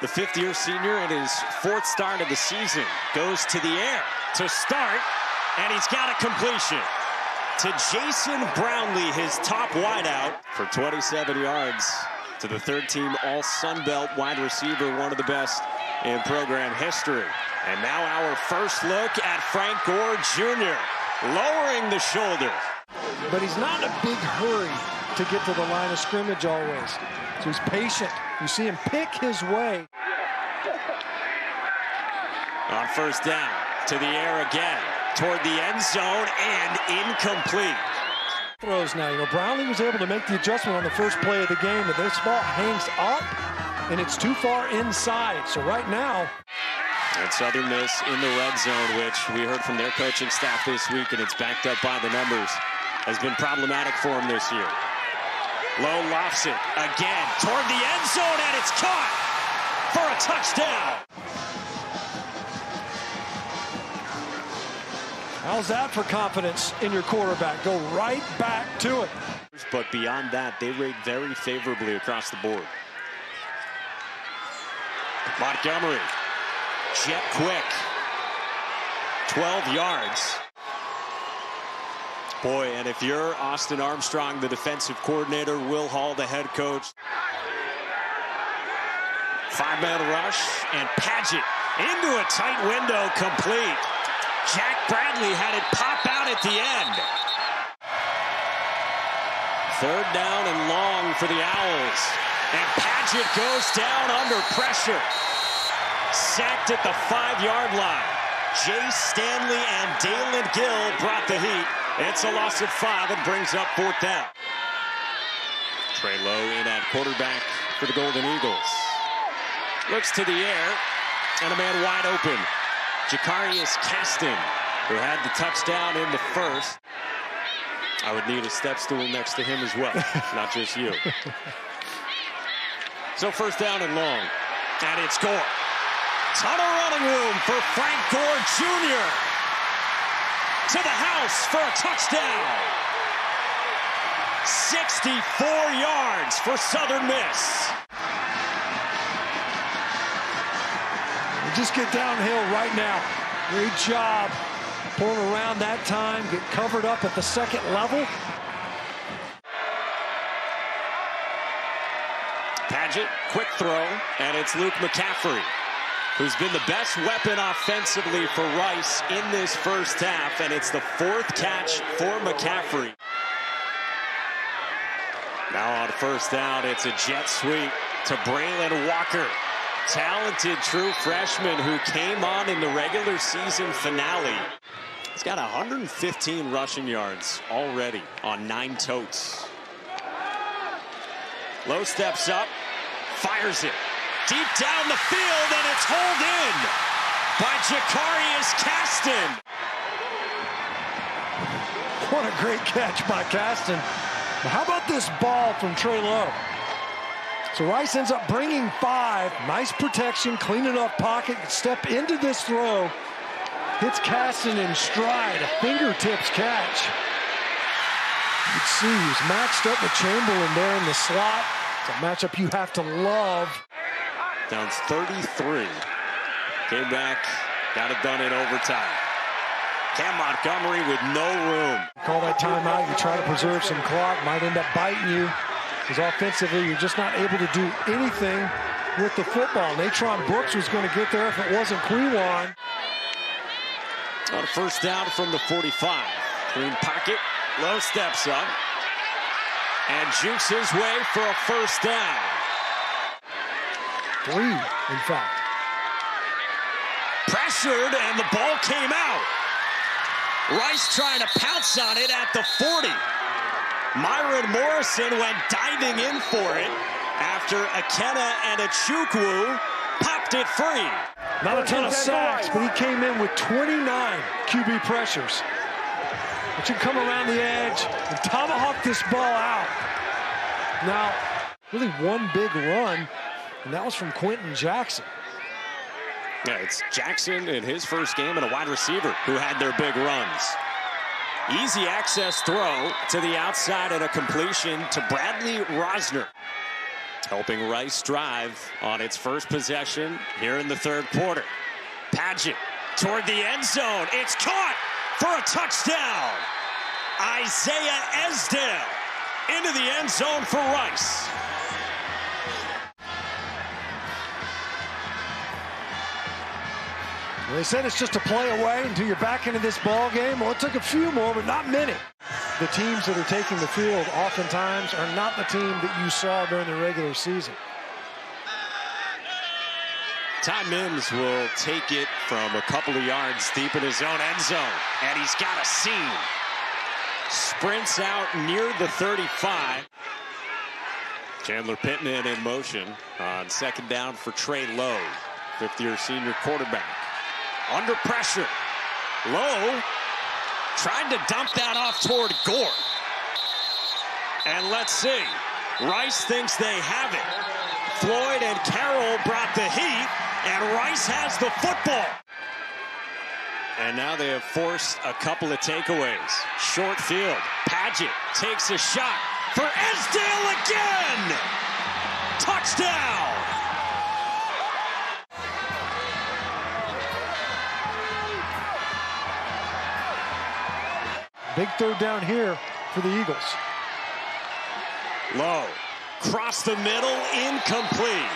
The fifth-year senior in his fourth start of the season goes to the air to start, and he's got a completion to Jason Brownlee, his top wideout, for 27 yards to the third-team All-Sun Belt wide receiver, one of the best in program history. And now our first look at Frank Gore Jr. lowering the shoulder. But he's not in a big hurry to get to the line of scrimmage always. So he's patient. You see him pick his way. On first down, to the air again, toward the end zone, and incomplete. Throws now. Brownlee was able to make the adjustment on the first play of the game, but this ball hangs up, and it's too far inside. So right now, and Southern Miss in the red zone, which we heard from their coaching staff this week, and it's backed up by the numbers, has been problematic for them this year. Lowe lofts it again toward the end zone, and it's caught for a touchdown. How's that for confidence in your quarterback? Go right back to it. But beyond that, they rate very favorably across the board. Montgomery, jet quick, 12 yards. Boy, and if you're Austin Armstrong, the defensive coordinator, Will Hall, the head coach. Five-man rush, and Paget into a tight window, complete. Jack Bradley had it pop out at the end. Third down and long for the Owls. And Paget goes down under pressure. Sacked at the 5-yard line. Jay Stanley and Dalen Gill brought the heat. It's a loss of 5 and brings up fourth down. Trey Lowe in at quarterback for the Golden Eagles. Looks to the air, and a man wide open. Jacarius Caston, who had the touchdown in the first. I would need a step stool next to him as well, not just you. So first down and long, and it's Gore. Ton of running room for Frank Gore Jr. To the house for a touchdown. 64 yards for Southern Miss. Just get downhill right now. Great job pulling around that time. Get covered up at the second level. Paget, quick throw, and it's Luke McCaffrey, who's been the best weapon offensively for Rice in this first half, and it's the fourth catch for McCaffrey. Now on first down, it's a jet sweep to Braylon Walker. Talented true freshman who came on in the regular season finale. He's got 115 rushing yards already on 9 totes. Lowe steps up, fires it deep down the field, and it's hauled in by Jacarius Caston. What a great catch by Caston. But how about this ball from Trey Lowe? So Rice ends up bringing 5. Nice protection, clean enough pocket, step into this throw. Hits Caston in stride, a fingertips catch. You can see he's matched up with Chamberlain there in the slot. It's a matchup you have to love. Down 33. Came back, got it done in overtime. Cam Montgomery with no room. Call that timeout, you try to preserve some clock, might end up biting you. Because offensively, you're just not able to do anything with the football. Natron Brooks was going to get there if it wasn't Quewan. On first down from the 45. Clean pocket. Lowe steps up. And jukes his way for a first down. 3, in fact. Pressured, and the ball came out. Rice trying to pounce on it at the 40. Myron Morrison went diving in for it after Akena and Achukwu popped it free. Not a ton of sacks, but he came in with 29 QB pressures. But you come around the edge and tomahawk this ball out. Now, really one big run, and that was from Quentin Jackson. Yeah, it's Jackson in his first game and a wide receiver who had their big runs. Easy access throw to the outside and a completion to Bradley Rosner. helping Rice drive on its first possession here in the third quarter. Paget toward the end zone. It's caught for a touchdown. Isaiah Esdale into the end zone for Rice. Well, they said it's just a play away until you're back into this ball game. Well, it took a few more, but not many. The teams that are taking the field oftentimes are not the team that you saw during the regular season. Ty Mims will take it from a couple of yards deep in his own end zone, and he's got a seam. Sprints out near the 35. Chandler Pittman in motion on second down for Trey Lowe, fifth-year senior quarterback. Under pressure. Lowe trying to dump that off toward Gore. And let's see. Rice thinks they have it. Floyd and Carroll brought the heat, and Rice has the football. And now they have forced a couple of takeaways. Short field. Paget takes a shot for Esdale again. Touchdown. Big third down here for the Eagles. Lowe, cross the middle, incomplete.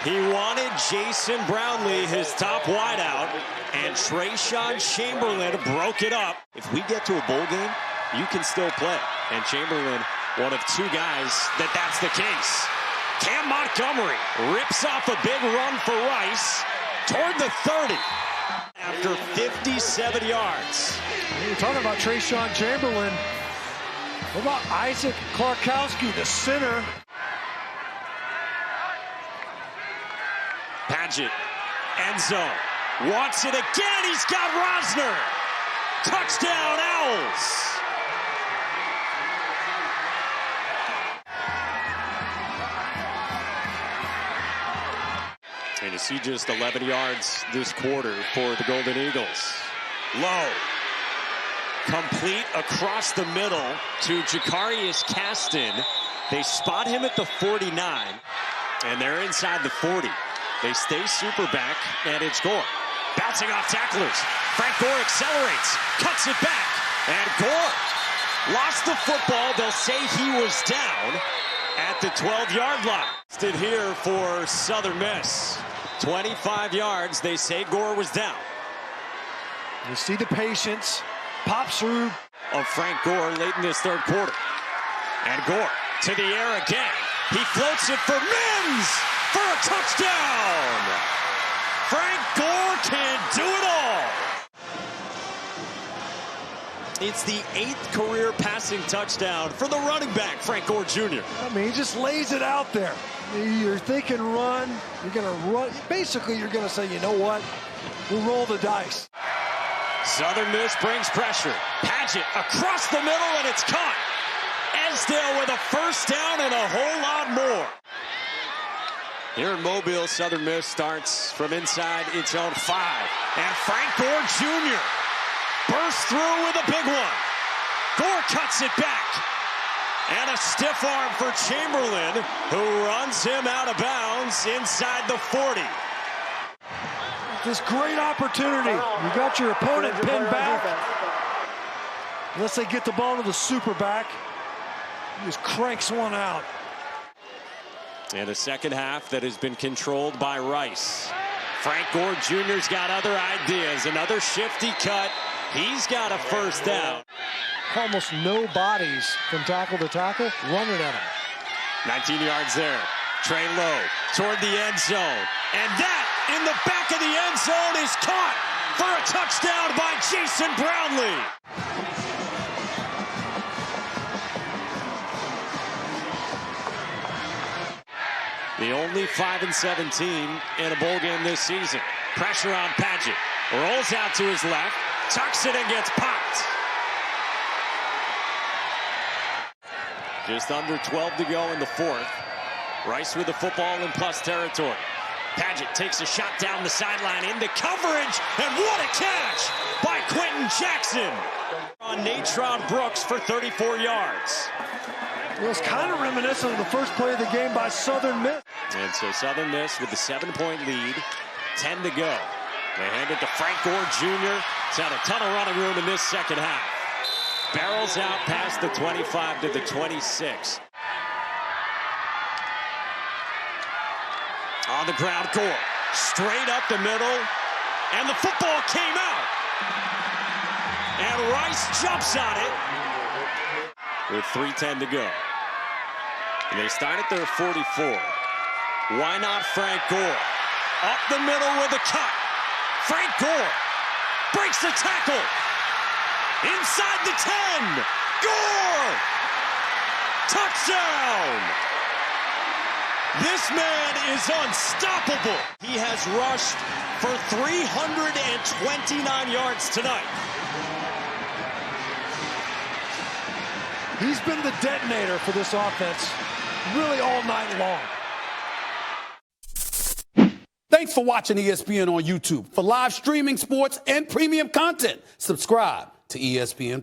He wanted Jason Brownlee, his top wideout, and Trayshawn Chamberlain broke it up. If we get to a bowl game, you can still play. And Chamberlain, one of two guys that's the case. Cam Montgomery rips off a big run for Rice toward the 30 after 57 yards. You're talking about Trayshawn Chamberlain. What about Isaac Klarkowski, the center? Paget, end zone. Wants it again. He's got Rosner. Touchdown, Owls. And you see just 11 yards this quarter for the Golden Eagles. Low. Complete across the middle to Jakarius Caston. They spot him at the 49, and they're inside the 40. They stay super back, and it's Gore. Bouncing off tacklers. Frank Gore accelerates, cuts it back, and Gore lost the football. They'll say he was down at the 12-yard line. Stood here for Southern Miss. 25 yards. They say Gore was down. You see the patience. Pops through of Frank Gore late in this third quarter. And Gore to the air again. He floats it for Mims for a touchdown. Frank Gore can do it all. It's the 8th career passing touchdown for the running back, Frank Gore Jr. I mean, he just lays it out there. You're thinking run. You're going to run. Basically, you're going to say, you know what? We'll roll the dice. Southern Miss brings pressure. Paget across the middle, and it's caught. Esdale with a first down and a whole lot more. Here in Mobile, Southern Miss starts from inside its own 5. And Frank Gore Jr. bursts through with a big one. Gore cuts it back. And a stiff arm for Chamberlain, who runs him out of bounds inside the 40. This great opportunity. You got your opponent pinned back. Unless they get the ball to the super back. He just cranks one out. And a second half that has been controlled by Rice. Frank Gore Jr.'s got other ideas. Another shifty cut. He's got a first down. Almost no bodies from tackle to tackle running at him. 19 yards there. Trey Lowe toward the end zone. And that in the back of the end zone is caught for a touchdown by Jason Brownlee. The only 5-17 in a bowl game this season. Pressure on Paget. Rolls out to his left. Tucks it and gets popped. Just under 12 to go in the fourth. Rice with the football in plus territory. Paget takes a shot down the sideline into coverage, and what a catch by Quentin Jackson on Natron Brooks for 34 yards. It was kind of reminiscent of the first play of the game by Southern Miss. And so Southern Miss with the 7-point lead, 10 to go. They hand it to Frank Gore Jr. He's had a ton of running room in this second half. Barrels out past the 25 to the 26. On the ground, Gore. Straight up the middle. And the football came out. And Rice jumps on it. With 3:10 to go. And they start at their 44. Why not Frank Gore? Up the middle with a cut. Frank Gore breaks the tackle. Inside the 10. Gore! Touchdown! This man is unstoppable. He has rushed for 329 yards tonight. He's been the detonator for this offense really all night long. Thanks for watching ESPN on YouTube. For live streaming sports and premium content, subscribe to ESPN+.